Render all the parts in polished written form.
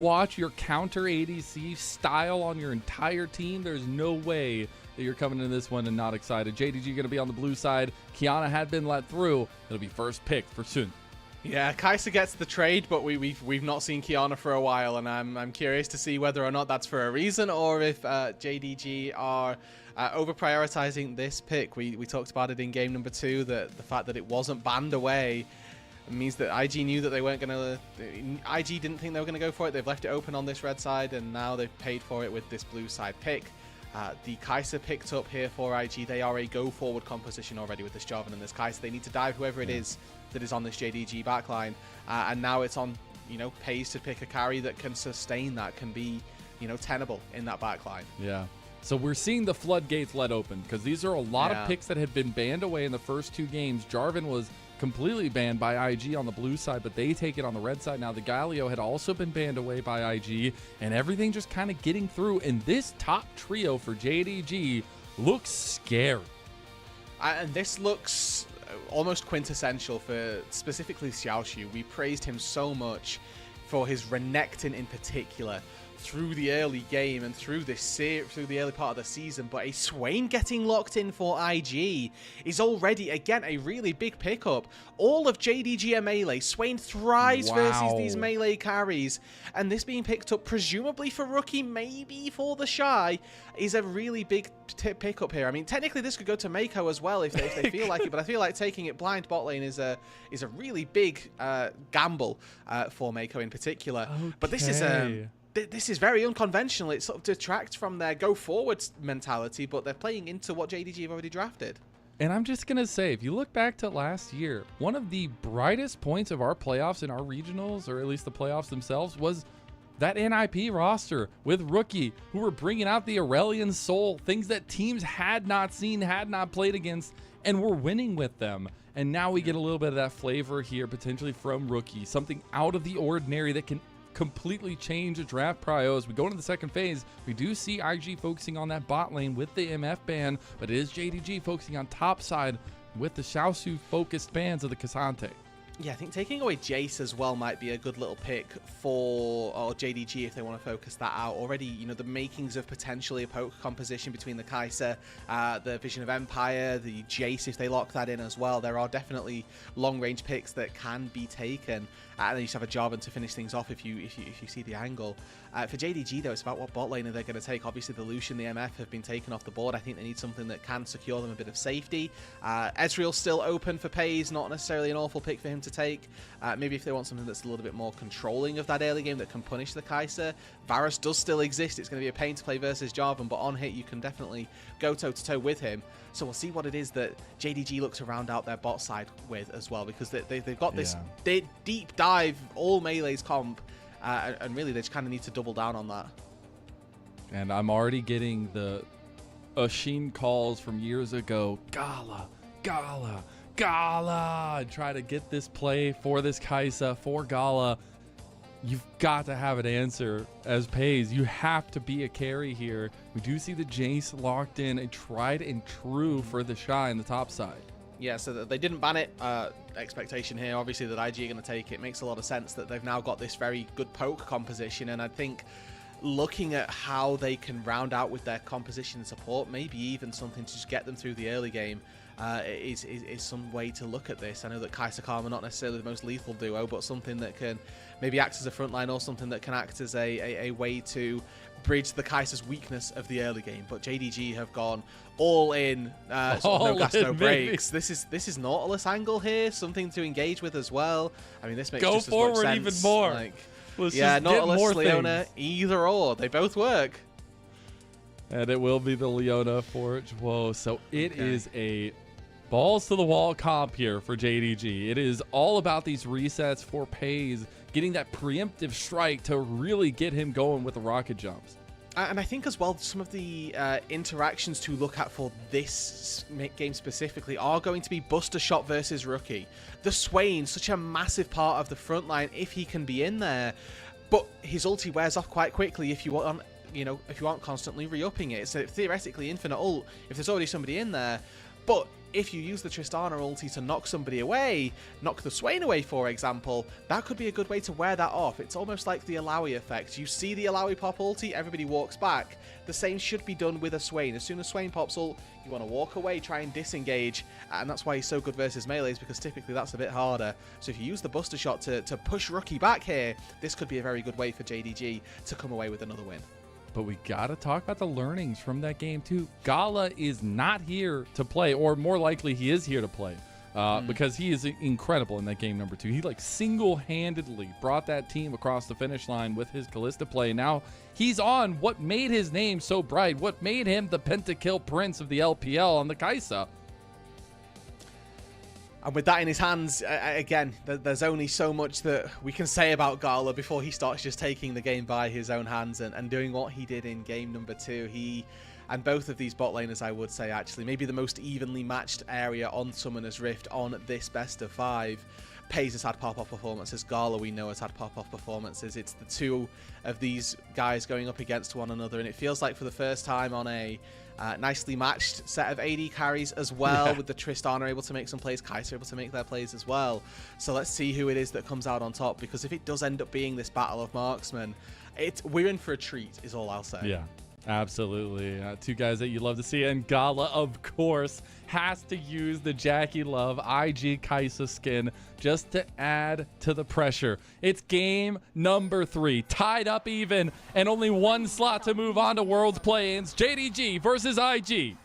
watch your counter ADC style on your entire team, there's no way that you're coming into this one and not excited. JDG going to be on the blue side. Qiyana had been let through. It'll be first pick for Sun. Yeah, Kai'Sa gets the trade, but we've not seen Qiyana for a while, and I'm curious to see whether or not that's for a reason, or if JDG are over prioritizing this pick. We talked about it in game number 2, that the fact that it wasn't banned away means that IG knew that they weren't going to... IG didn't think they were going to go for it. They've left it open on this red side, and now they've paid for it with this blue side pick. The Kai'Sa picked up here for IG. They are a go-forward composition already with this Jarvan and this Kai'Sa. They need to dive whoever it is that is on this JDG backline. And now it's on, Peyz to pick a carry that can sustain that, can be, tenable in that backline. Yeah. So we're seeing the floodgates let open, because these are a lot of picks that had been banned away in the first 2 games. Jarvan was completely banned by IG on the blue side, but they take it on the red side. Now the Galio had also been banned away by IG, and everything just kind of getting through. And this top trio for JDG looks scary. And this looks almost quintessential for specifically Xiaoxu. We praised him so much for his Renekton in particular through the early game and through the early part of the season, but a Swain getting locked in for IG is already, again, a really big pickup. All of JDG are melee. Swain thrives versus these melee carries, and this being picked up presumably for Rookie, maybe for TheShy, is a really big pickup here. I mean, technically this could go to Meiko as well if they feel like it, but I feel like taking it blind bot lane is a really big gamble for Meiko in particular. Okay. But this is very unconventional. It sort of detracts from their go-forward mentality, but they're playing into what JDG have already drafted. And I'm just going to say, if you look back to last year, one of the brightest points of our playoffs in our regionals, or at least the playoffs themselves, was that NIP roster with Rookie, who were bringing out the Aurelion Soul, things that teams had not seen, had not played against, and were winning with them. And now we get a little bit of that flavor here, potentially from Rookie, something out of the ordinary that can completely change a draft prio. As we go into the second phase, we do see IG focusing on that bot lane with the MF ban, but it is JDG focusing on top side with the Xiaoxu focused bans of the K'Sante. Yeah, I think taking away Jace as well might be a good little pick for JDG if they want to focus that out. Already, the makings of potentially a poke composition between the Kai'Sa, the Vision of Empire, the Jace if they lock that in as well. There are definitely long-range picks that can be taken. And then you just have a Jarvan to finish things off if you see the angle. For JDG though, it's about what bot lane are they going to take. Obviously the Lucian, the MF have been taken off the board. I think they need something that can secure them a bit of safety. Ezreal's still open for Peyz, not necessarily an awful pick for him to take. Maybe if they want something that's a little bit more controlling of that early game that can punish the Kai'Sa. Varus does still exist. It's going to be a pain to play versus Jarvan, but on hit you can definitely go toe-to-toe with him. So we'll see what it is that JDG look to round out their bot side with as well, because they've got this deep dive, all melees comp, and really they just kind of need to double down on that. And I'm already getting the Ashin calls from years ago. Gala, Gala, Gala. And try to get this play for this Kai'Sa, for Gala. You've got to have an answer as Peyz. You have to be a carry here. We do see the Jace locked in, a tried and true for TheShy in the top side. Yeah, so they didn't ban it. Expectation here, obviously, that IG are going to take it. Makes a lot of sense that they've now got this very good poke composition, and I think looking at how they can round out with their composition and support, maybe even something to just get them through the early game, is some way to look at this. I know that Kai'Sa Karma not necessarily the most lethal duo, but something that can maybe act as a frontline, or something that can act as a way to bridge the Kai'Sa's weakness of the early game. But JDG have gone all in, no gas, no brakes. This is Nautilus angle here, something to engage with as well. I mean, this makes just as much sense. Even more. Like, Let's yeah, just get Nautilus, more Leona, things. either or, they both work. And it will be the Leona for Whoa. So it is a balls to the wall comp here for JDG. It is all about these resets for Peyz, getting that preemptive strike to really get him going with the rocket jumps. And I think as well, some of the interactions to look at for this game specifically are going to be Buster Shot versus Rookie. The Swain, such a massive part of the front line if he can be in there, but his ulti wears off quite quickly if you want, if you aren't constantly re-upping it. So theoretically infinite ult if there's already somebody in there. But if you use the Tristana ulti to knock somebody away, knock the Swain away, for example, that could be a good way to wear that off. It's almost like the Alawi effect. You see the Alawi pop ulti, everybody walks back. The same should be done with a Swain. As soon as Swain pops ult, you want to walk away, try and disengage, and that's why he's so good versus melees, because typically that's a bit harder. So if you use the Buster Shot to push Rookie back here, this could be a very good way for JDG to come away with another win. But we gotta talk about the learnings from that game too. Gala is not here to play, or more likely he is here to play, because he is incredible in that game number 2. He like single-handedly brought that team across the finish line with his Kalista play. Now he's on what made his name so bright, what made him the pentakill prince of the LPL on the Kai'Sa. And with that in his hands, again, there's only so much that we can say about Gala before he starts just taking the game by his own hands and doing what he did in game number 2. He, and both of these bot laners, I would say, actually, maybe the most evenly matched area on Summoner's Rift on this best of 5. Peyz has had pop-off performances. Gala, we know, has had pop-off performances. It's the two of these guys going up against one another, and it feels like for the first time on a nicely matched set of AD carries as well, with the Tristana able to make some plays, Kai'Sa able to make their plays as well. So let's see who it is that comes out on top, because if it does end up being this battle of marksmen, we're in for a treat, is all I'll say. Yeah, absolutely. Two guys that you love to see, and Gala, of course, has to use the Jackie Love IG Kai'Sa skin just to add to the pressure. It's game number 3, tied up even, and only one slot to move on to Worlds play-ins. JDG versus IG.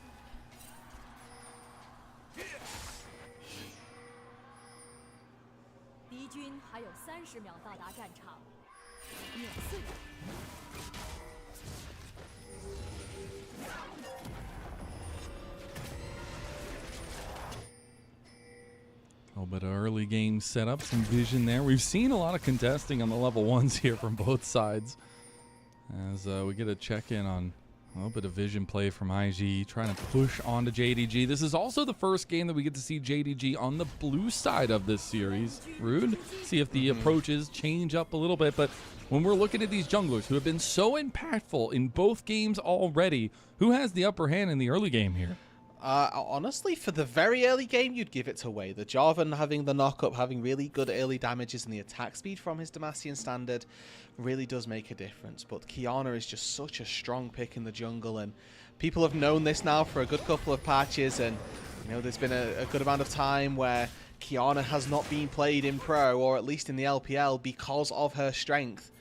A little bit of early game setup, some vision there. We've seen a lot of contesting on the level 1s here from both sides, as we get a check-in on a little bit of vision play from IG, trying to push onto JDG. This is also the first game that we get to see JDG on the blue side of this series. Rude, see if the approaches change up a little bit, but when we're looking at these junglers who have been so impactful in both games already, who has the upper hand in the early game here? Honestly, for the very early game, you'd give it to Wei. The Jarvan having the knock-up, having really good early damages, and the attack speed from his Demacian standard really does make a difference. But Qiyana is just such a strong pick in the jungle, and people have known this now for a good couple of patches, and you know, there's been a good amount of time where Qiyana has not been played in Pro, or at least in the LPL, because of her strength.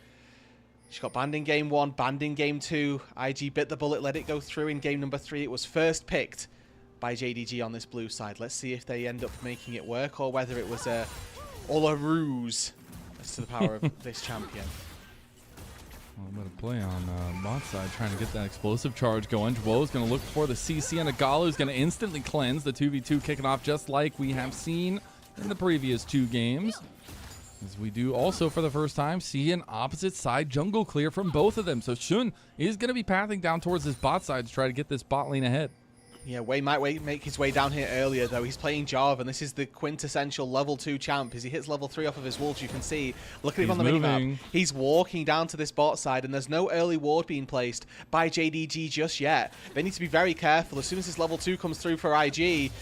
She got banned in game 1, banned in game 2. IG bit the bullet, let it go through in game number 3. It was first picked by JDG on this blue side. Let's see if they end up making it work, or whether it was all a ruse as to the power of this champion. A little bit of play on bot side, trying to get that explosive charge going. Jwo is going to look for the CC, and Gala is going to instantly cleanse. The 2v2 kicking off just like we have seen in the previous 2 games. As we do also for the first time see an opposite side jungle clear from both of them. So Xun is going to be pathing down towards this bot side to try to get this bot lane ahead. Yeah, Wei might make his way down here earlier, though. He's playing Jarvan. This is the quintessential level 2 champ. As he hits level 3 off of his wolves, you can see, look at him on the minimap. He's walking down to this bot side, and there's no early ward being placed by JDG just yet. They need to be very careful. As soon as this level 2 comes through for IG,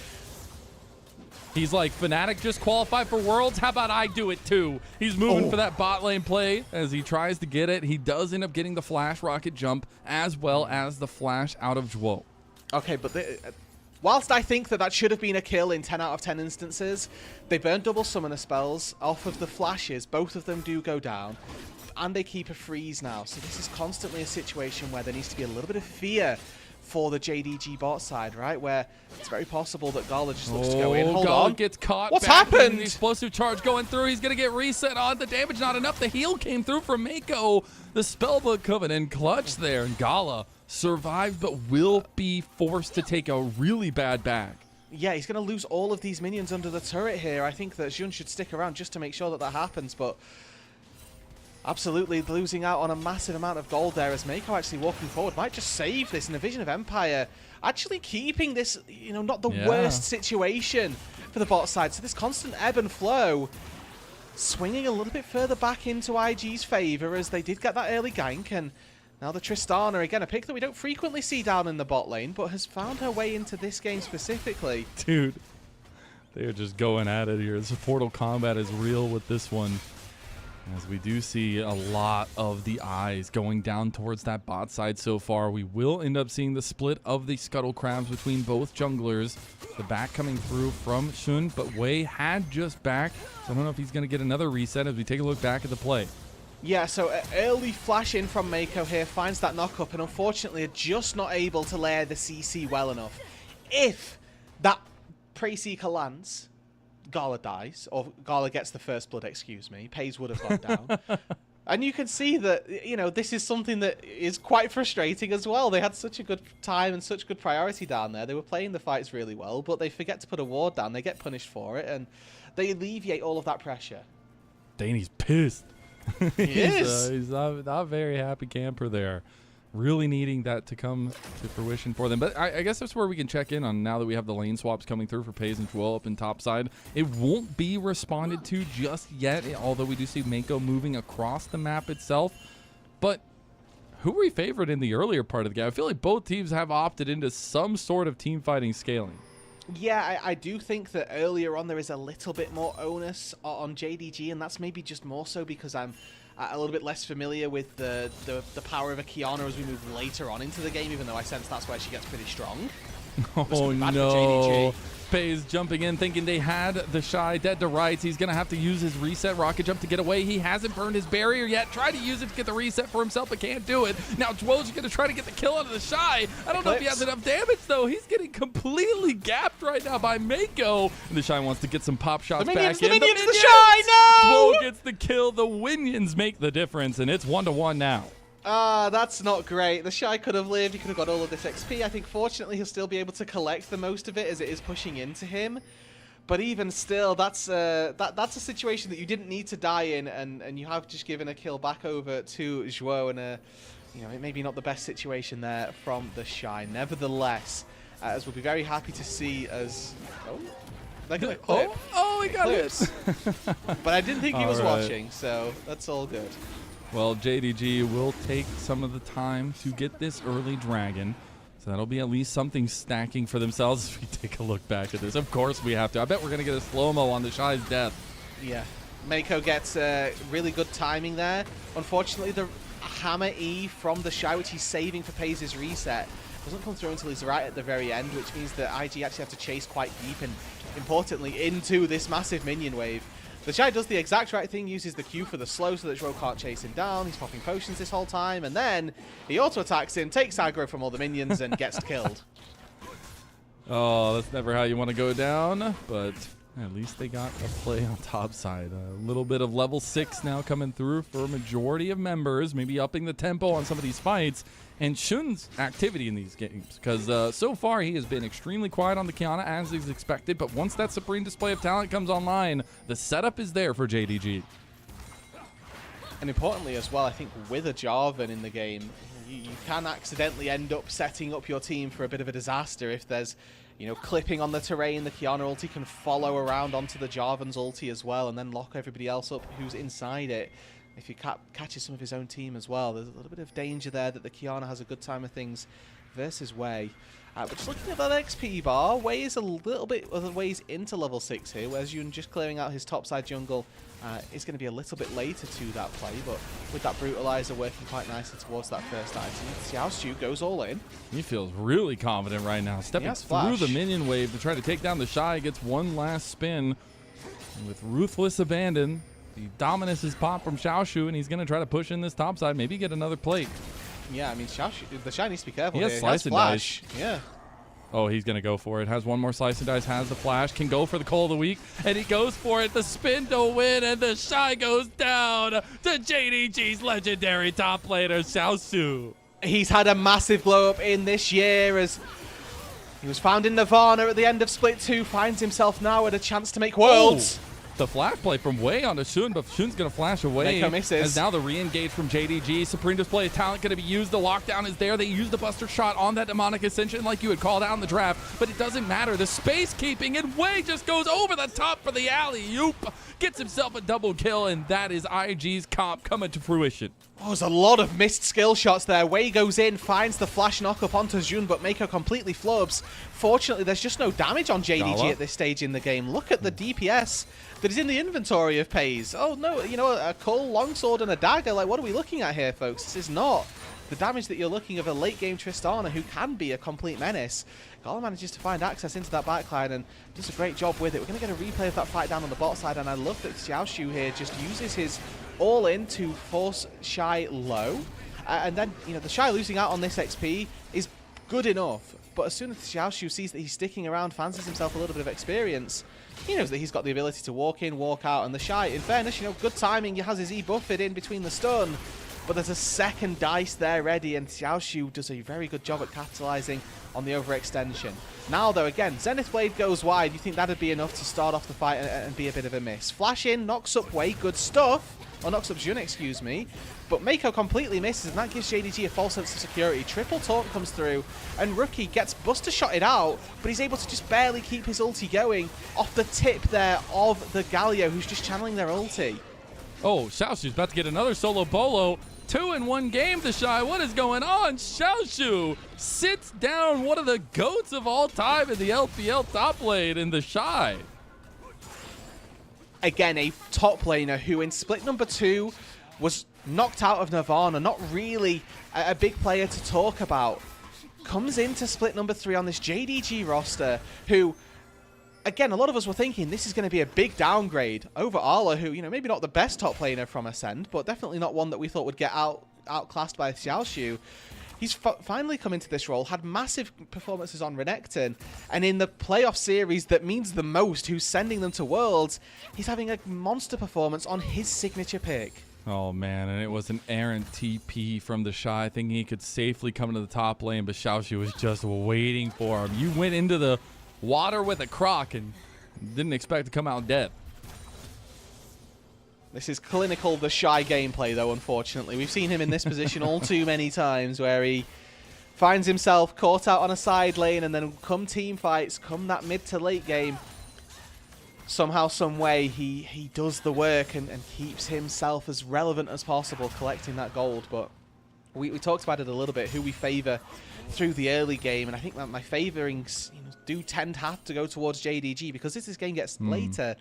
he's like, Fnatic just qualified for Worlds? How about I do it too? He's moving for that bot lane play as he tries to get it. He does end up getting the flash rocket jump as well as the flash out of Jwo. Okay, but whilst I think that should have been a kill in 10 out of 10 instances, they burn double summoner spells off of the flashes. Both of them do go down, and they keep a freeze now. So this is constantly a situation where there needs to be a little bit of fear for the JDG bot side, right? Where it's very possible that Gala just looks to go in. Hold Gala on. Gets caught. What's happened? The explosive charge going through. He's going to get reset on. The damage not enough. The heal came through from Meiko. The spellbook coming in clutch there. And Gala survived, but will be forced to take a really bad back. Yeah, he's going to lose all of these minions under the turret here. I think that Xun should stick around just to make sure that happens, but absolutely losing out on a massive amount of gold there, as Meiko actually walking forward might just save this in a Vision of Empire, actually keeping this, you know, not the worst situation for the bot side. So this constant ebb and flow swinging a little bit further back into IG's favor, as they did get that early gank, and Now the Tristana, again, a pick that we don't frequently see down in the bot lane, but has found her way into this game specifically. Dude, they are just going at it here. This Portal combat is real with this one. As we do see a lot of the eyes going down towards that bot side so far. We will end up seeing the split of the Scuttle Crabs between both junglers. The back coming through from Shun, but Wei had just back. So I don't know if he's going to get another reset as we take a look back at the play. Yeah, so early flash in from Meiko here, finds that knock-up, and unfortunately are just not able to layer the CC well enough. If that Pre-Seeker lands, Gala dies, or Gala gets the first blood, excuse me. Peyz would have gone down. And you can see that, you know, this is something that is quite frustrating as well. They had such a good time and such good priority down there. They were playing the fights really well, but they forget to put a ward down. They get punished for it, and they alleviate all of that pressure. Danny's pissed. He is. He's not a very happy camper there. Really needing that to come to fruition for them. But I guess that's where we can check in on now that we have the lane swaps coming through for Peyz and Joel up in top side. It won't be responded to just yet, although we do see Meiko moving across the map itself. But who were we favored in the earlier part of the game? I feel like both teams have opted into some sort of team fighting scaling. Yeah, I do think that earlier on there is a little bit more onus on JDG, and that's maybe just more so because I'm a little bit less familiar with the power of a Kiana as we move later on into the game, even though I sense that's where she gets pretty strong. Oh no. Peyz jumping in, thinking they had TheShy dead to rights. He's going to have to use his reset rocket jump to get away. He hasn't burned his barrier yet. Tried to use it to get the reset for himself, but can't do it. Now Joel's going to try to get the kill out of TheShy. I don't know if he has enough damage, though. He's getting completely gapped right now by Meiko. And TheShy wants to get some pop shots back in. The minions, TheShy, no! Joel gets the kill. The Winions make the difference, and it's 1-1 now. That's not great. TheShy could have lived. He could have got all of this XP. I think fortunately he'll still be able to collect the most of it as it is pushing into him. But even still, that's a situation that you didn't need to die in, and you have just given a kill back over to Joel, and you know, it may be not the best situation there from TheShy. Nevertheless, as we'll be very happy to see as they're gonna clip. Oh, he got it. But I didn't think he was watching, so that's all good. Well, JDG will take some of the time to get this early dragon. So that'll be at least something stacking for themselves if we take a look back at this. Of course we have to. I bet we're going to get a slow-mo on TheShy's death. Yeah. Meiko gets really good timing there. Unfortunately, the hammer E from TheShy, which he's saving for Peyz's reset, doesn't come through until he's right at the very end, which means that IG actually have to chase quite deep and, importantly, into this massive minion wave. TheShy does the exact right thing, uses the Q for the slow so that Joel can't chase him down. He's popping potions this whole time, and then he auto-attacks him, takes aggro from all the minions, and gets killed. Oh, that's never how you want to go down, but at least they got a play on top side. A little bit of level 6 now coming through for a majority of members, maybe upping the tempo on some of these fights. And Shun's activity in these games, because so far he has been extremely quiet on the Kiana as is expected, but once that supreme display of talent comes online, the setup is there for JDG. And importantly as well, I think with a Jarvan in the game, you can accidentally end up setting up your team for a bit of a disaster if there's, you know, clipping on the terrain. The Kiana ulti can follow around onto the Jarvan's ulti as well and then lock everybody else up who's inside it. If he catches some of his own team as well, there's a little bit of danger there that the Kiana has a good time of things versus Wei. But just looking at that XP bar, Wei is a little bit of the ways into level 6 here, whereas Yun just clearing out his topside jungle is going to be a little bit later to that play, but with that Brutalizer working quite nicely towards that first item, Xiaoxu goes all in. He feels really confident right now, stepping through the minion wave to try to take down TheShy, gets one last spin with ruthless abandon. The dominance is popped from Xiaoxu, and he's going to try to push in this top side, maybe get another plate. Yeah, I mean, TheShy needs to be careful. He has slice and dice. Yeah. Oh, he's going to go for it. Has one more slice and dice, has the flash, can go for the call of the week, and he goes for it. The spin to win, and TheShy goes down to JDG's legendary top laner, Xiaoxu. He's had a massive glow up in this year as he was found in Nirvana at the end of Split 2, finds himself now at a chance to make Worlds. the flash play from way onto Shun, but Shun's going to flash away. Meiko misses. As now the re-engage from JDG. Supreme Display of Talent going to be used. The lockdown is there. They use the Buster Shot on that Demonic Ascension like you had called out in the draft, but it doesn't matter. The space keeping, and Wei just goes over the top for the alley-oop. Gets himself a double kill, and that is IG's comp coming to fruition. Oh, there's a lot of missed skill shots there. Wei goes in, finds the flash knock up onto Jun, but Meiko completely flubs. Fortunately, there's just no damage on JDG Gala at this stage in the game. Look at the DPS that is in the inventory of Peyz. Oh no, you know, a Cull, Longsword, and a Dagger. Like, what are we looking at here, folks? This is not the damage that you're looking of a late-game Tristana who can be a complete menace. Gala manages to find access into that backline and does a great job with it. We're going to get a replay of that fight down on the bot side, and I love that Xiaoxu here just uses his all-in to force Shy low. And then, you know, the Shy losing out on this XP is good enough, but as soon as Xiaoxu sees that he's sticking around, fancies himself a little bit of experience, he knows that he's got the ability to walk in, walk out, and the Shy, in fairness, you know, good timing, he has his E-buffed in between the stun, but there's a second dice there ready, and Xiaoxu does a very good job at capitalizing on the overextension. Now, though, again, Zenith Blade goes wide. You think that'd be enough to start off the fight and be a bit of a miss. Flash in, knocks up Wei, good stuff. Or knocks up Jun, excuse me. But Meiko completely misses, and that gives JDG a false sense of security. Triple taunt comes through, and Rookie gets Buster Shotted out, but he's able to just barely keep his ulti going off the tip there of the Galio, who's just channeling their ulti. Oh, Xiaoxu's about to get another solo bolo. 2 in 1 game, TheShy. What is going on? Xiaoxu sits down one of the GOATs of all time in the LPL top lane in TheShy. Again, a top laner who in split number 2 was knocked out of Nirvana, not really a big player to talk about. Comes into split number 3 on this JDG roster, who, again, a lot of us were thinking this is going to be a big downgrade over Arla, who, you know, maybe not the best top laner from Ascend, but definitely not one that we thought would get outclassed by Xiaoxu. He's finally come into this role, had massive performances on Renekton, and in the playoff series that means the most, who's sending them to Worlds, he's having a monster performance on his signature pick. Oh, man, and it was an errant TP from TheShy, thinking he could safely come into the top lane, but Xiaoxu was just waiting for him. You went into the water with a croc and didn't expect to come out dead. This is clinical TheShy gameplay, though, unfortunately. We've seen him in this position all too many times, where he finds himself caught out on a side lane, and then come team fights, come that mid to late game, somehow, some way, he does the work and keeps himself as relevant as possible, collecting that gold. But we talked about it a little bit, who we favour through the early game, and I think that my favourings, you know, do tend to have to go towards JDG, because as this game gets later,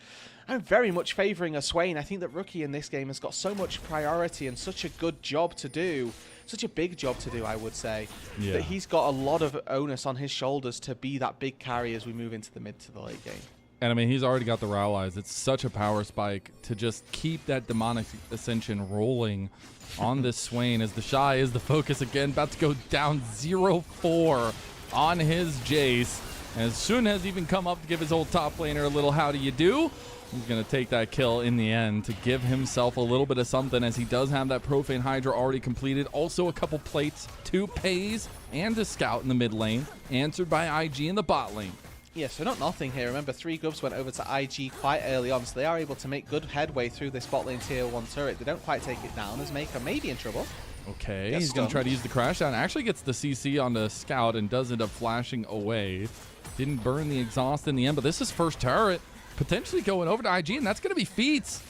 I'm very much favouring a Swain. I think that Rookie in this game has got so much priority and such a good job to do, such a big job to do, I would say, that he's got a lot of onus on his shoulders to be that big carry as we move into the mid to the late game. And I mean, he's already got the Rowlies. It's such a power spike to just keep that Demonic Ascension rolling on this Swain, as TheShy is the focus again, about to go down 0-4 on his Jace. As Shun has even come up to give his old top laner a little how do you do. He's going to take that kill in the end to give himself a little bit of something, as he does have that Profane Hydra already completed. Also a couple plates to Peyz and to Scout in the mid lane, answered by IG in the bot lane. Yeah, so not nothing here. Remember, 3 Gubs went over to IG quite early on, so they are able to make good headway through this bot lane tier 1 turret. They don't quite take it down, as Meiko may be in trouble. Okay, he's going to try to use the crash down. Actually gets the CC on the Scout and does end up flashing away. Didn't burn the exhaust in the end, but this is first turret potentially going over to IG, and that's going to be Feats.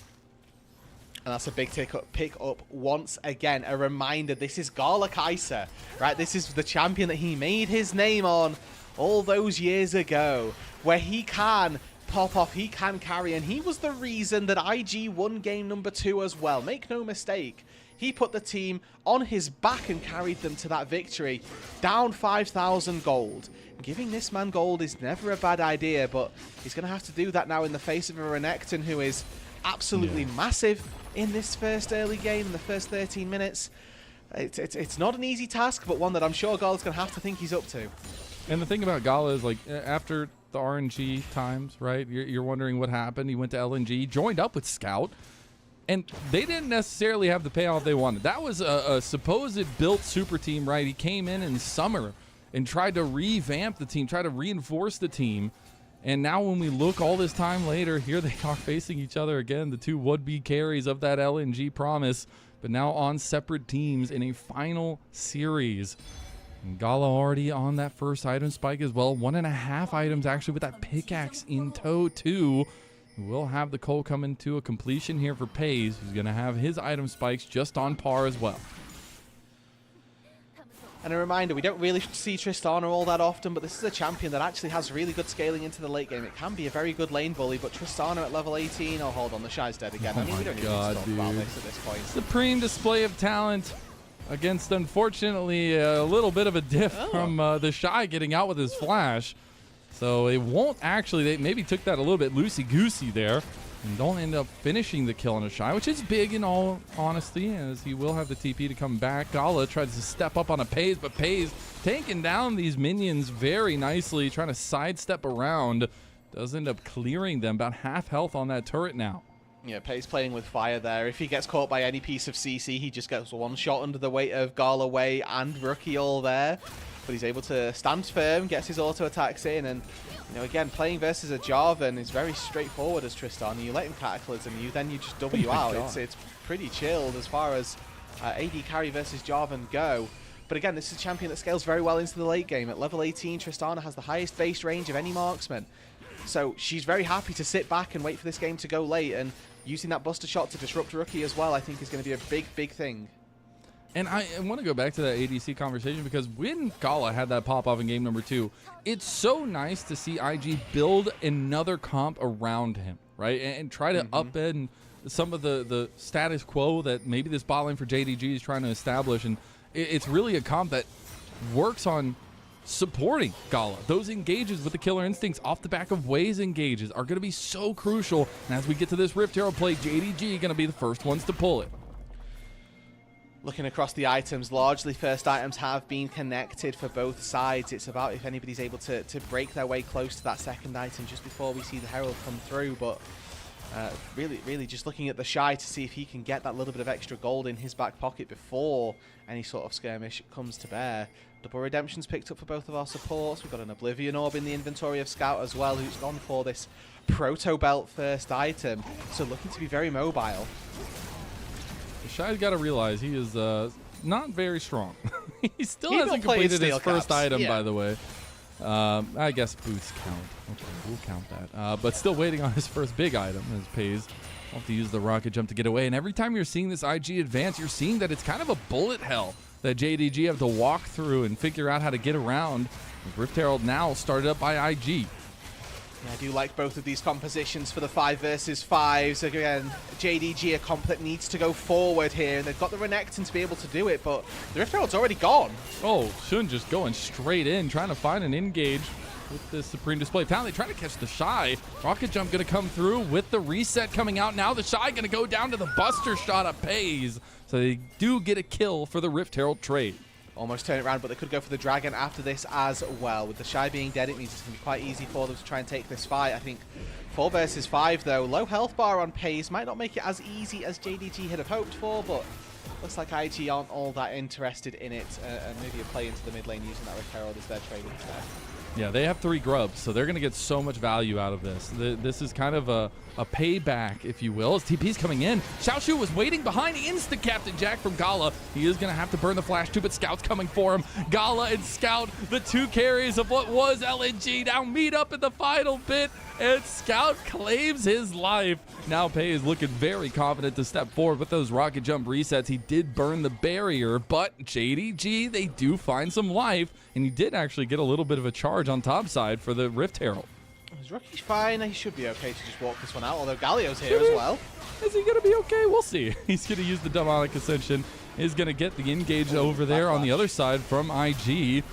And that's a big pick up once again. A reminder, this is Gala Kaiser, right? This is the champion that he made his name on all those years ago, where he can pop off, he can carry, and he was the reason that IG won game number 2 as well. Make no mistake, he put the team on his back and carried them to that victory, down 5,000 gold. Giving this man gold is never a bad idea, but he's going to have to do that now in the face of a Renekton who is absolutely massive in this first early game, in the first 13 minutes. It's not an easy task, but one that I'm sure Gala's going to have to think he's up to. And the thing about Gala is, like, after the RNG times, right, you're wondering what happened. He went to LNG, joined up with Scout, and they didn't necessarily have the payoff they wanted. That was a supposed built super team, right? He came in summer and tried to revamp the team, tried to reinforce the team, And now when we look all this time later, here they are facing each other again, the two would-be carries of that LNG promise, but now on separate teams in a final series. And Gala already on that first item spike as well. 1.5 items actually with that pickaxe in tow too. We'll have the Cole coming to a completion here for Peyz, who's going to have his item spikes just on par as well. And a reminder, we don't really see Tristana all that often, but this is a champion that actually has really good scaling into the late game. It can be a very good lane bully, but Tristana at level 18, oh, hold on, TheShy's dead again. I mean, we don't even need to talk about this at this point. Supreme display of talent against, unfortunately, a little bit of a diff from TheShy getting out with his flash. So it won't actually, they maybe took that a little bit loosey-goosey there. And don't end up finishing the kill on TheShy, which is big in all honesty, as he will have the TP to come back. Gala tries to step up on a Peyz, but Peyz taking down these minions very nicely, trying to sidestep around. Does end up clearing them, about half health on that turret now. Yeah, Peyz playing with fire there. If he gets caught by any piece of CC, he just gets one shot under the weight of Gala Way and Rookie all there. But he's able to stand firm, gets his auto attacks in, and you know, again, playing versus a Jarvan is very straightforward as Tristana. You let him Cataclysm, then you just W out. It's pretty chilled as far as AD carry versus Jarvan go. But again, this is a champion that scales very well into the late game. At level 18, Tristana has the highest base range of any marksman. So she's very happy to sit back and wait for this game to go late, and using that Buster Shot to disrupt Rookie as well, I think is going to be a big, big thing. And I want to go back to that ADC conversation, because when Gala had that pop-off in game number 2, it's so nice to see IG build another comp around him, right? And try to upend some of the status quo that maybe this bot lane for JDG is trying to establish. And it's really a comp that works on supporting Gala. Those engages with the killer instincts off the back of Way's engages are going to be so crucial. And as we get to this Rift Herald play, JDG going to be the first ones to pull it. Looking across the items, largely first items have been connected for both sides. It's about if anybody's able to break their way close to that second item just before we see the Herald come through. But really just looking at TheShy to see if he can get that little bit of extra gold in his back pocket before any sort of skirmish comes to bear. Double redemptions picked up for both of our supports. We've got an Oblivion Orb in the inventory of Scout as well, who's gone for this Proto Belt first item. So looking to be very mobile. TheShy's got to realize he is not very strong. He still hasn't completed his first item, by the way. I guess boots count. Okay, we'll count that. But still waiting on his first big item as Peyz. I'll have to use the rocket jump to get away. And every time you're seeing this IG advance, you're seeing that it's kind of a bullet hell that JDG have to walk through and figure out how to get around. Rift Herald now started up by IG. Yeah, I do like both of these compositions for the 5 versus 5s. Again, JDG, a comp that needs to go forward here, and they've got the Renekton to be able to do it, but the Rift Herald's already gone. Oh, Shun just going straight in, trying to find an engage with this Supreme Display of Talent. They try to catch TheShy. Rocket Jump going to come through with the reset coming out. Now TheShy going to go down to the Buster Shot of Peyz. So they do get a kill for the Rift Herald trade. Almost turn it around, but they could go for the Dragon after this as well. With TheShy being dead, it means it's going to be quite easy for them to try and take this fight. I think 4 versus 5, though. Low health bar on Peyz might not make it as easy as JDG had have hoped for, but looks like IG aren't all that interested in it. And maybe a play into the mid lane using that Rift Herald as their trading there. Yeah, they have 3 grubs, so they're going to get so much value out of this. This is kind of a payback, if you will, as TP's coming in. Xiaoxu was waiting behind Insta-Captain Jack from Gala. He is going to have to burn the flash too, but Scout's coming for him. Gala and Scout, the 2 carries of what was LNG, now meet up in the final bit, and Scout claims his life. Now Peyz looking very confident to step forward with those rocket jump resets. He did burn the barrier, but JDG, they do find some life, and he did actually get a little bit of a charge on top side for the Rift Herald. His Rookie's fine. He should be okay to just walk this one out, although Galio's here as well. Is he going to be okay? We'll see. He's going to use the Demonic Ascension. He's going to get the engage over there on the other side from IG.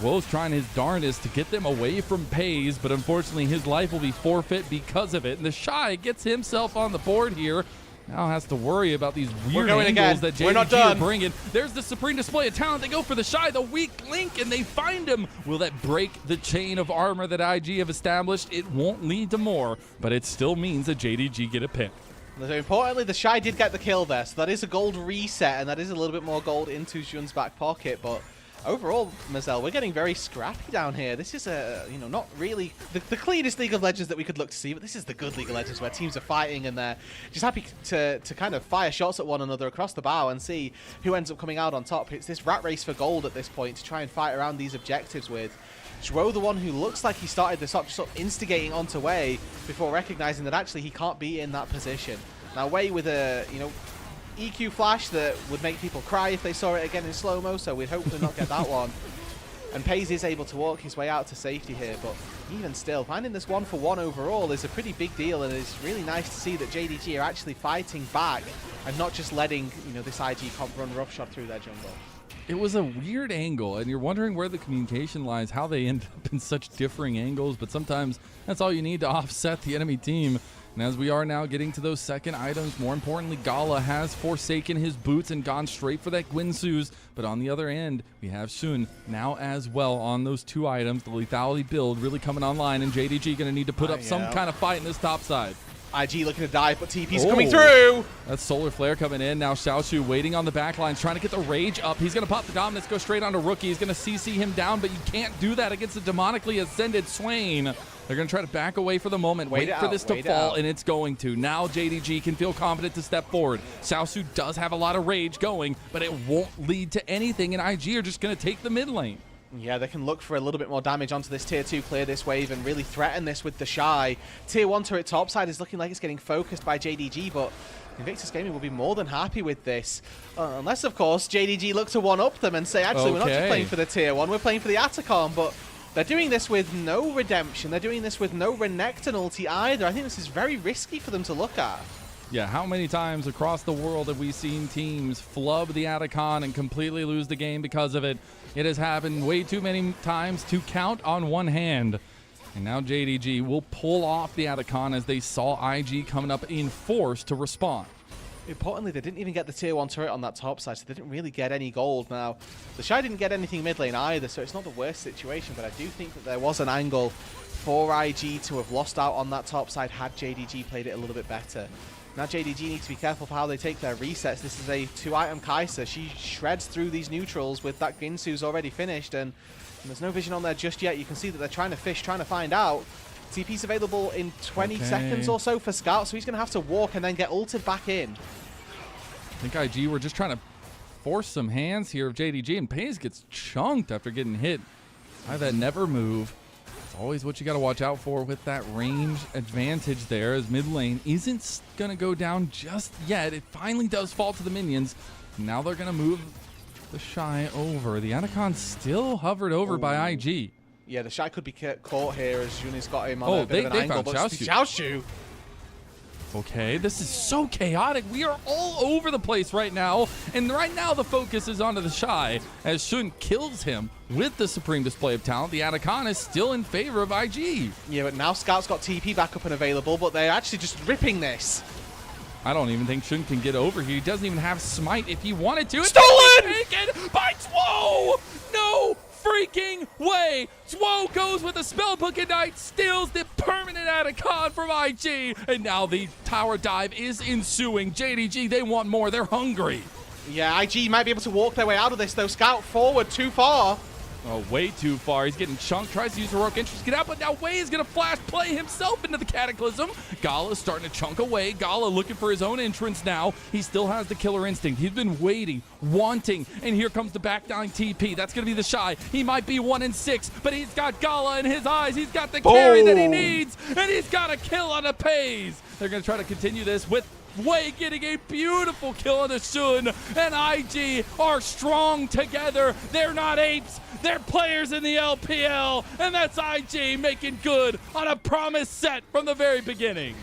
Will's trying his darndest to get them away from Peyz, but unfortunately his life will be forfeit because of it. And TheShy gets himself on the board here. Now has to worry about these weird angles that JDG are bringing. There's the Supreme Display of Talent. They go for TheShy, the weak link, and they find him. Will that break the chain of armor that IG have established? It won't lead to more, but it still means that JDG get a pick. So importantly, TheShy did get the kill there, so that is a gold reset, and that is a little bit more gold into Jun's back pocket, but overall, Mazel, we're getting very scrappy down here. This is not really the cleanest League of Legends that we could look to see, but this is the good League of Legends where teams are fighting and they're just happy to kind of fire shots at one another across the bow and see who ends up coming out on top. It's this rat race for gold at this point to try and fight around these objectives with Zhuo, the one who looks like he started this up, just sort of instigating onto Wei before recognizing that actually he can't be in that position. Now Wei with a, EQ flash that would make people cry if they saw it again in slow-mo, so we'd hopefully not get that one. And Peyz is able to walk his way out to safety here, but even still, finding this 1-for-1 overall is a pretty big deal, and it's really nice to see that JDG are actually fighting back and not just letting, this IG comp run roughshod through their jungle. It was a weird angle, and you're wondering where the communication lies, how they end up in such differing angles, but sometimes that's all you need to offset the enemy team. And as we are now getting to those second items, more importantly, Gala has forsaken his boots and gone straight for that Guinsoo's. But on the other end, we have Xun now as well on those 2 items. The lethality build really coming online, and JDG going to need to put up some kind of fight in this top side. IG looking to dive, but TP's coming through. That's Solar Flare coming in. Now Xiaoxu waiting on the back line, trying to get the rage up. He's going to pop the dominance, go straight onto Rookie. He's going to CC him down, but you can't do that against the demonically ascended Swain. They're going to try to back away for the moment, wait for this to fall, and it's going to. Now JDG can feel confident to step forward. Xiaoxu does have a lot of rage going, but it won't lead to anything, and IG are just going to take the mid lane. Yeah, they can look for a little bit more damage onto this tier 2, clear this wave, and really threaten this with TheShy. Tier 1 turret topside is looking like it's getting focused by JDG, but Invictus Gaming will be more than happy with this. Unless, of course, JDG look to one-up them and say, actually, we're not just playing for the tier 1, we're playing for the Atacon, but they're doing this with no redemption. They're doing this with no Renekton ulti either. I think this is very risky for them to look at. Yeah, how many times across the world have we seen teams flub the Atacon and completely lose the game because of it? It has happened way too many times to count on one hand. And now JDG will pull off the Atacon as they saw IG coming up in force to respond. Importantly, they didn't even get the tier 1 turret on that top side, so they didn't really get any gold. Now, TheShy didn't get anything mid lane either, so it's not the worst situation, but I do think that there was an angle for IG to have lost out on that top side had JDG played it a little bit better. Now JDG needs to be careful for how they take their resets. This is a 2-item Kai'Sa. She shreds through these neutrals with that Ginsu's already finished, and there's no vision on there just yet. You can see that they're trying to fish, trying to find out. TP's available in 20 seconds or so for Scout, so he's going to have to walk and then get ulted back in. I think IG were just trying to force some hands here of JDG, and Peyz gets chunked after getting hit by that never move. It's always what you got to watch out for with that range advantage there, as mid lane isn't going to go down just yet. It finally does fall to the minions. Now they're going to move TheShy over. The Atacon still hovered over by IG. Yeah, TheShy could be caught here as Juni's got him on a bit of an angle. Found Xiaoxu. Okay, this is so chaotic. We are all over the place right now. And right now the focus is onto TheShy as Xun kills him with the supreme display of talent. The Atacon is still in favor of IG. Yeah, but now Scout's got TP back up and available, but they're actually just ripping this. I don't even think Xun can get over here. He doesn't even have smite if he wanted to. Stolen! Taken by Zhuo! No freaking way! Zhuo goes with a spellbook ignite, steals the permanent Atacon from IG, and now the tower dive is ensuing. JDG, they want more. They're hungry. Yeah, IG might be able to walk their way out of this, though. Scout forward too far. Oh, way too far. He's getting chunked. Tries to use heroic interest to get out, but now Wei is going to flash play himself into the Cataclysm. Gala's starting to chunk away. Gala looking for his own entrance now. He still has the killer instinct. He's been waiting, wanting, and here comes the back down TP. That's going to be TheShy. He might be 1-6, but he's got Gala in his eyes. He's got the carry that he needs, and he's got a kill on a Peyz. They're going to try to continue this with Wei getting a beautiful kill on the Xun, and IG are strong together. They're not apes, they're players in the LPL, and that's IG making good on a promised set from the very beginning.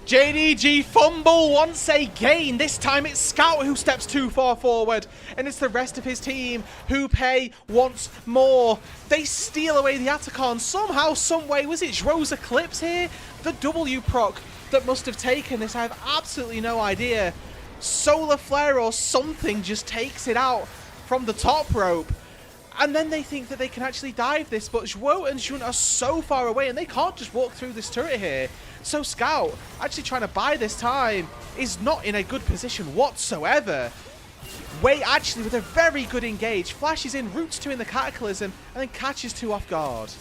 JDG fumble once again. This time it's Scout who steps too far forward, and it's the rest of his team who pay once more. They steal away the Atacon somehow, someway. Was it Zhuo's Eclipse here? The W proc that must have taken this, I have absolutely no idea. Solar Flare or something just takes it out from the top rope. And then they think that they can actually dive this, but Zhuo and Xun are so far away and they can't just walk through this turret here. So Scout, actually trying to buy this time, is not in a good position whatsoever. Wei actually with a very good engage, flashes in, roots 2 in the Cataclysm, and then catches 2 off guard.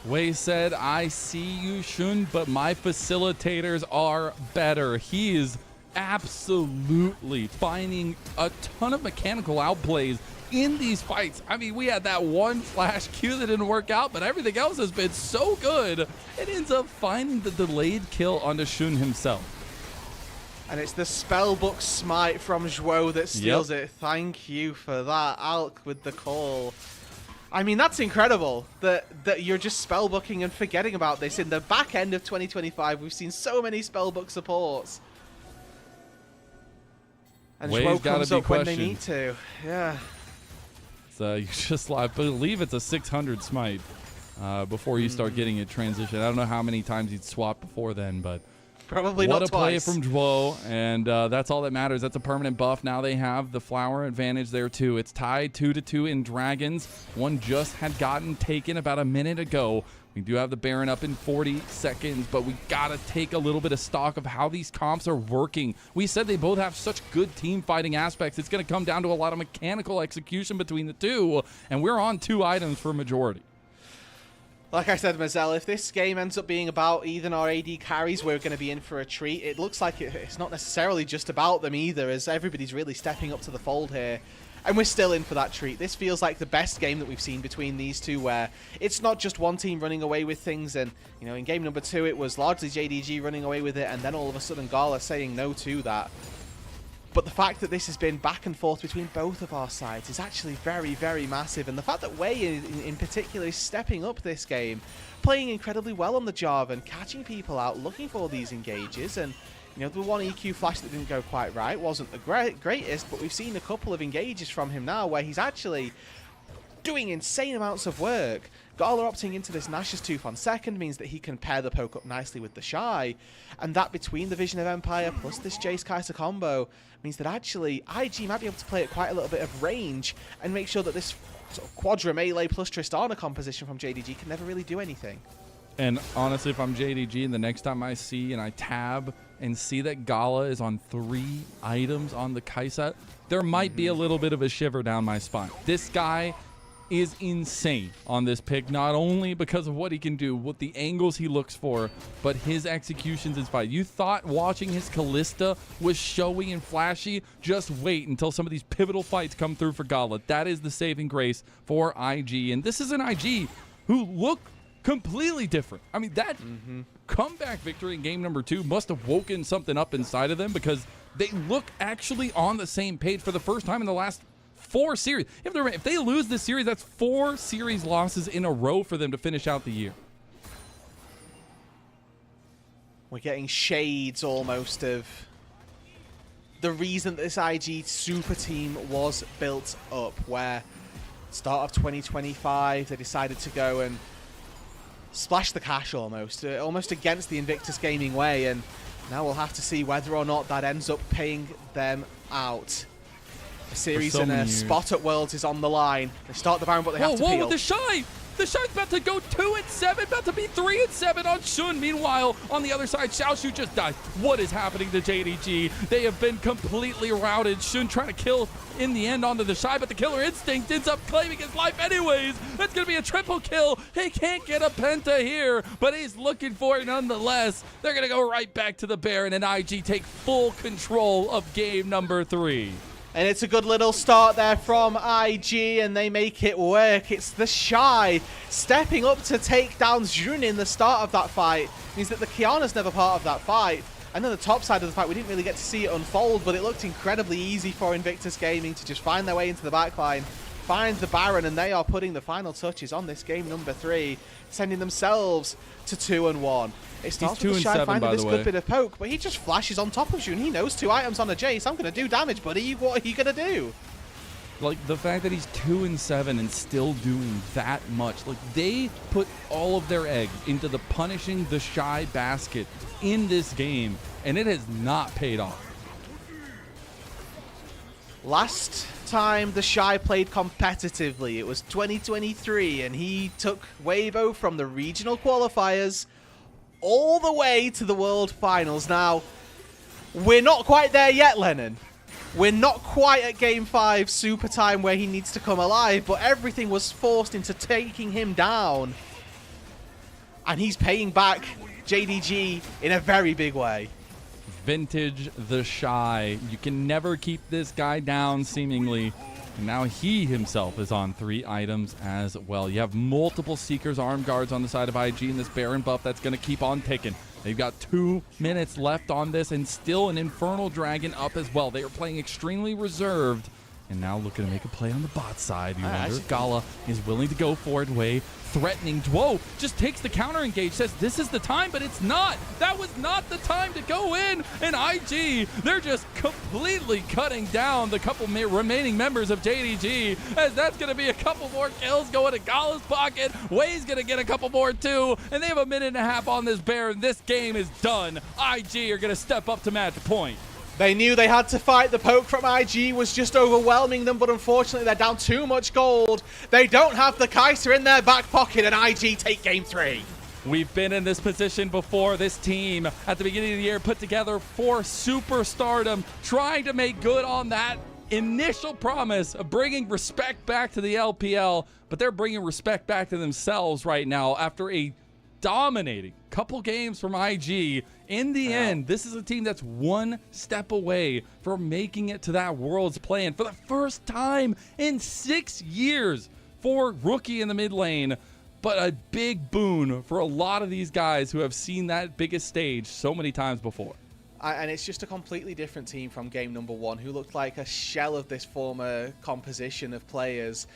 Wei said, I see you, Shun, but my facilitators are better. He is absolutely finding a ton of mechanical outplays in these fights. I mean, we had that one flash Q that didn't work out, but everything else has been so good. It ends up finding the delayed kill onto Shun himself. And it's the Spellbook Smite from Zhuo that steals it. Thank you for that, Alk, with the call. I mean, that's incredible that you're just spellbooking and forgetting about this. In the back end of 2025, we've seen so many spellbook supports. And Zhuo comes up when they need to. Yeah. So you just, I believe it's a 600 smite before you start getting it transition. I don't know how many times he'd swap before then, but probably not twice. What a play from Zhuo, and that's all that matters. That's a permanent buff. Now they have the flower advantage there too. It's tied 2-2 in Dragons. One just had gotten taken about a minute ago. We do have the Baron up in 40 seconds, but we gotta take a little bit of stock of how these comps are working. We said they both have such good team fighting aspects. It's gonna come down to a lot of mechanical execution between the two, and we're on 2 items for majority. Like I said, Mazel, if this game ends up being about Ethan or AD carries, we're going to be in for a treat. It looks like it's not necessarily just about them either, as everybody's really stepping up to the fold here. And we're still in for that treat. This feels like the best game that we've seen between these two, where it's not just one team running away with things. And, you know, in game number 2, it was largely JDG running away with it, and then all of a sudden Gala saying no to that. But the fact that this has been back and forth between both of our sides is actually very, very massive. And the fact that Wei in particular is stepping up this game, playing incredibly well on the Java and catching people out, looking for these engages. And, you know, the one EQ flash that didn't go quite right wasn't the greatest, but we've seen a couple of engages from him now where he's actually doing insane amounts of work. Gala opting into this Nash's Tooth on second means that he can pair the poke up nicely with TheShy, and that between the Vision of Empire plus this Jace Kai'Sa combo means that actually IG might be able to play at quite a little bit of range and make sure that this sort of Quadra Melee plus Tristana composition from JDG can never really do anything. And honestly, if I'm JDG and the next time I see and I tab and see that Gala is on 3 items on the Kai'Sa, there might be a little bit of a shiver down my spine. This guy is insane on this pick, not only because of what he can do, what the angles he looks for, but his executions in fight. You thought watching his Callista was showy and flashy? Just wait until some of these pivotal fights come through for Gala. That is the saving grace for IG, and this is an IG who look completely different. I mean, that comeback victory in game number 2 must have woken something up inside of them, because they look actually on the same page for the first time in the last 4 series. If they lose this series, that's 4 series losses in a row for them to finish out the year. We're getting shades almost of the reason that this IG super team was built up, where start of 2025 they decided to go and splash the cash almost against the Invictus Gaming way, and now we'll have to see whether or not that ends up paying them out. A series and a spot at Worlds is on the line. They start the Baron, but they have to peel. Whoa, with TheShy! TheShy's about to go 2-7, about to be 3-7 on Shun. Meanwhile, on the other side, Xiaoxu just died. What is happening to JDG? They have been completely routed. Shun trying to kill in the end onto TheShy, but the Killer Instinct ends up claiming his life anyways. That's going to be a triple kill. He can't get a penta here, but he's looking for it nonetheless. They're going to go right back to the Baron, and IG take full control of game number 3. And it's a good little start there from IG, and they make it work. It's TheShy stepping up to take down Jun in the start of that fight. Means that the Kiana's never part of that fight. And then the top side of the fight, we didn't really get to see it unfold, but it looked incredibly easy for Invictus Gaming to just find their way into the backline, find the Baron, and they are putting the final touches on this game number 3, sending themselves to 2-1. It starts with TheShy finding this good bit of poke, but he just flashes on top of Jun. He knows 2 items on a Jace. I'm going to do damage, buddy. What are you going to do? Like, the fact that he's 2-7 and still doing that much. Like, they put all of their eggs into the punishing TheShy basket in this game, and it has not paid off. Last time TheShy played competitively, it was 2023, and he took Weibo from the regional qualifiers all the way to the World Finals. Now, we're not quite there yet, Lennon. We're not quite at Game 5 super time where he needs to come alive, but everything was forced into taking him down. And he's paying back JDG in a very big way. Vintage TheShy. You can never keep this guy down, seemingly. And now he himself is on 3 items as well. You have multiple Seekers arm guards on the side of IG, and this Baron buff that's going to keep on ticking. They've got 2 minutes left on this, and still an Infernal Dragon up as well. They are playing extremely reserved, and now looking to make a play on the bot side. You wonder if Gala is willing to go for it. Way threatening. Whoa, just takes the counter engage, says this is the time, but it's not. That was not the time to go in. And IG, they're just completely cutting down the couple remaining members of JDG, as that's going to be a couple more kills going to Gala's pocket. Way's going to get a couple more too, and they have a minute and a half on this Baron. This game is done. IG are going to step up to match point. They knew they had to fight. The poke from IG was just overwhelming them, but unfortunately they're down too much gold. They don't have the Kaiser in their back pocket, and IG take Game 3. We've been in this position before. This team at the beginning of the year put together for superstardom, trying to make good on that initial promise of bringing respect back to the LPL, but they're bringing respect back to themselves right now after a dominating couple games from IG. In the end, this is a team that's 1 step away from making it to that Worlds play-in for the first time in 6 years for Rookie in the mid lane. But a big boon for a lot of these guys who have seen that biggest stage so many times before. And it's just a completely different team from game number 1, who looked like a shell of this former composition of players.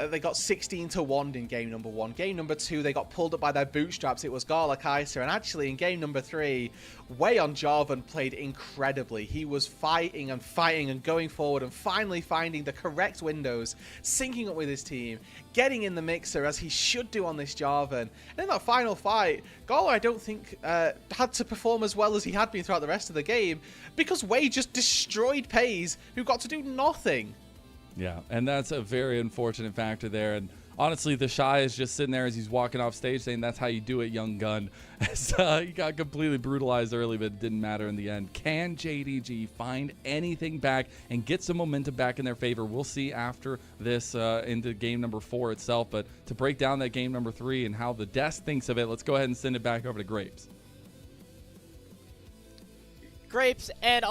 They got 16-1 in game number 1. Game number 2, they got pulled up by their bootstraps. It was Gala, Kaiser, and actually in game number 3, Way on Jarvan played incredibly. He was fighting and going forward and finally finding the correct windows, syncing up with his team, getting in the mixer as he should do on this Jarvan. And in that final fight, Gala, I don't think, had to perform as well as he had been throughout the rest of the game, because Way just destroyed Peyz, who got to do nothing. Yeah, and that's a very unfortunate factor there. And honestly, TheShy is just sitting there as he's walking off stage saying that's how you do it, young gun. As he got completely brutalized early, but it didn't matter in the end. Can JDG find anything back and get some momentum back in their favor? We'll see after this into game number 4 itself. But to break down that game number 3 and how the desk thinks of it, let's go ahead and send it back over to Grapes. Grapes and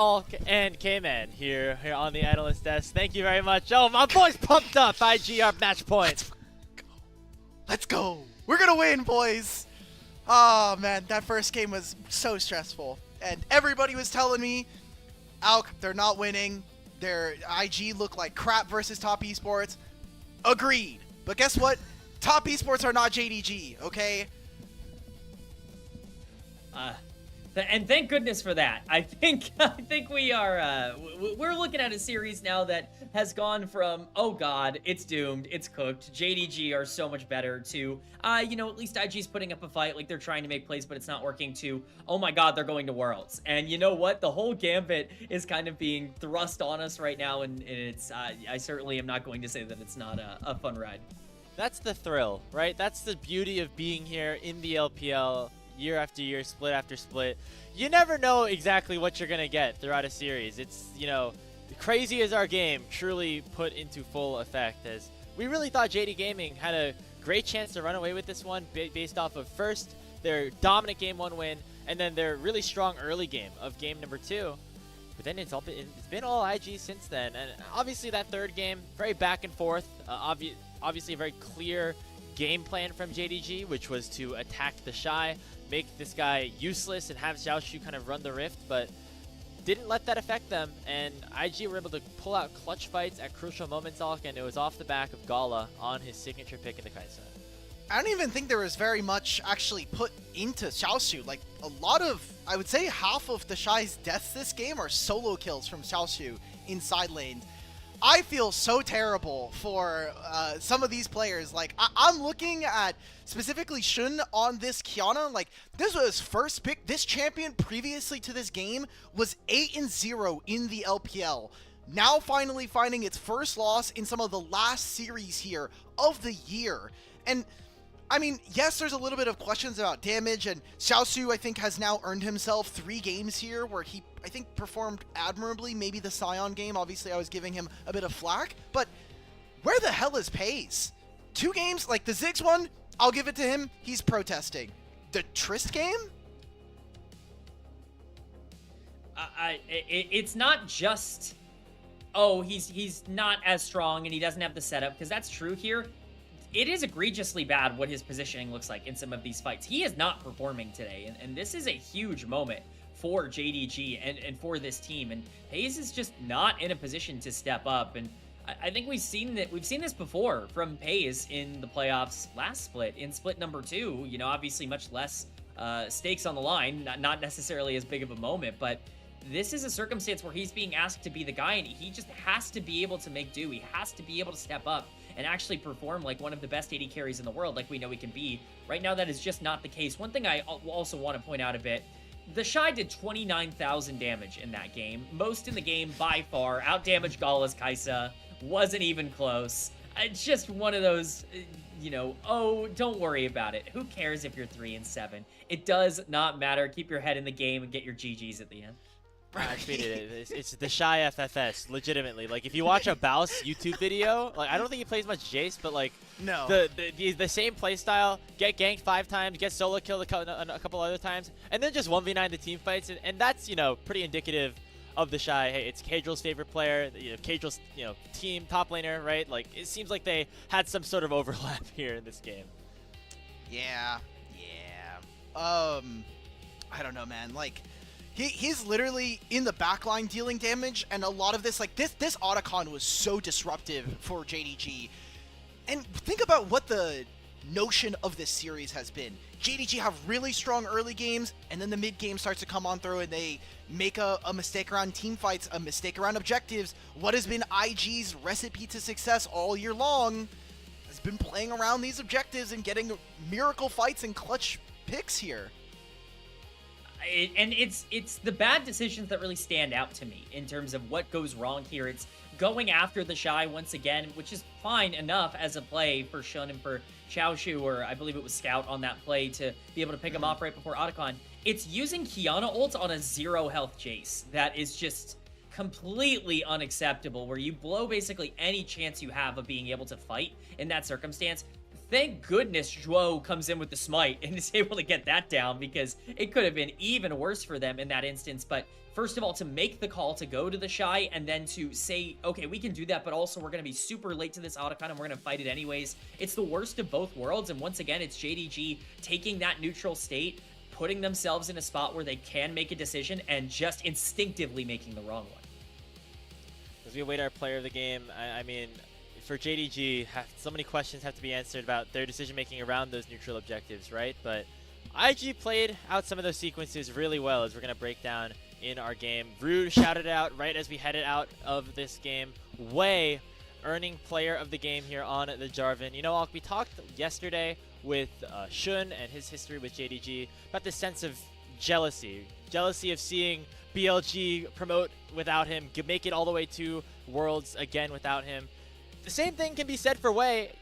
K-Man here on the analyst desk. Thank you very much. Oh, my boy's pumped up. IG our match point. Let's go. We're going to win, boys. Oh, man, that first game was so stressful. And everybody was telling me, Alk, they're not winning. Their IG look like crap versus Top Esports. Agreed. But guess what? Top Esports are not JDG, okay? And thank goodness for that. I think we are we're looking at a series now that has gone from, oh god, it's doomed, it's cooked, JDG are so much better, to you know, at least IG's putting up a fight, like they're trying to make plays but it's not working, to, oh my god, they're going to Worlds. And you know what, the whole gambit is kind of being thrust on us right now, and it's I certainly am not going to say that it's not a fun ride. That's the thrill, right? That's the beauty of being here in the LPL. Year after year, split after split. You never know exactly what you're going to get throughout a series. It's, you know, crazy as our game truly put into full effect, as we really thought JD Gaming had a great chance to run away with this one based off of first their dominant game 1 win and then their really strong early game of game number 2. But then it's been all IG since then. And obviously that third game, very back and forth. Obviously a very clear game plan from JDG, which was to attack TheShy, make this guy useless and have Xiaoxu kind of run the rift, but didn't let that affect them, and IG were able to pull out clutch fights at crucial moments, and it was off the back of Gala on his signature pick in the Kai'Sa. I don't even think there was very much actually put into Xiaoxu. Like, a lot of, I would say half of TheShy's deaths this game are solo kills from Xiaoxu in side lanes. I feel so terrible for some of these players. Like, I'm looking at specifically Shun on this Qiyana. Like, this was his first pick. This champion previously to this game was 8-0 in the LPL. Now finally finding its first loss in some of the last series here of the year. And I mean, yes, there's a little bit of questions about damage, and Xiaoxu, I think, has now earned himself 3 games here where he, I think, performed admirably. Maybe the Sion game, obviously I was giving him a bit of flack, but where the hell is Peyz? 2 games, like the Ziggs one, I'll give it to him, he's protesting. The Trist game? It's not just, oh, he's not as strong and he doesn't have the setup, because that's true here. It is egregiously bad what his positioning looks like in some of these fights. He is not performing today, and this is a huge moment for JDG and for this team. And Peyz is just not in a position to step up. And I think we've seen this before from Peyz in the playoffs last split, in split number 2. You know, obviously much less stakes on the line, not necessarily as big of a moment, but this is a circumstance where he's being asked to be the guy, and he just has to be able to make do. He has to be able to step up and actually perform like one of the best AD carries in the world, like we know he can be. Right now, that is just not the case. One thing I also want to point out a bit, TheShy did 29,000 damage in that game. Most in the game by far. Out-damaged Gala's Kai'Sa. Wasn't even close. It's just one of those, you know, oh, don't worry about it. Who cares if you're 3-7? It does not matter. Keep your head in the game and get your GGs at the end. I tweeted it. It's TheShy FFS, legitimately. Like, if you watch a Baus YouTube video, like, I don't think he plays much Jace, but, like, No. the same playstyle, get ganked 5 times, get solo killed a couple other times, and then just 1v9 the team fights, and that's, you know, pretty indicative of TheShy. Hey, it's Kadril's favorite player, you know, Kadril's, you know, team top laner, right? Like, it seems like they had some sort of overlap here in this game. Yeah. I don't know, man. Like, he's literally in the backline dealing damage, and a lot of this, like, this Otacon was so disruptive for JDG. And think about what the notion of this series has been. JDG have really strong early games, and then the mid game starts to come on through, and they make a mistake around team fights, a mistake around objectives. What has been IG's recipe to success all year long has been playing around these objectives and getting miracle fights and clutch picks here. And it's the bad decisions that really stand out to me in terms of what goes wrong here. It's going after TheShy once again, which is fine enough as a play for Shun and for Xiaoxu, or I believe it was Scout on that play to be able to pick him off right before Otacon. It's using Qiyana ult on a 0 health Jace that is just completely unacceptable, where you blow basically any chance you have of being able to fight in that circumstance. Thank goodness Zhuo comes in with the smite and is able to get that down, because it could have been even worse for them in that instance. But first of all, to make the call to go to TheShy, and then to say, okay, we can do that, but also we're going to be super late to this Otacon and we're going to fight it anyways. It's the worst of both worlds, and once again, it's JDG taking that neutral state, putting themselves in a spot where they can make a decision, and just instinctively making the wrong one. As we await our player of the game, I mean, for JDG, so many questions have to be answered about their decision-making around those neutral objectives, right? But IG played out some of those sequences really well, as we're going to break down in our game. Roodood shouted out right as we headed out of this game. Way earning player of the game here on the Jarvan. You know, we talked yesterday with Shun and his history with JDG about this sense of jealousy. Jealousy of seeing BLG promote without him, make it all the way to Worlds again without him. The same thing can be said for Wei.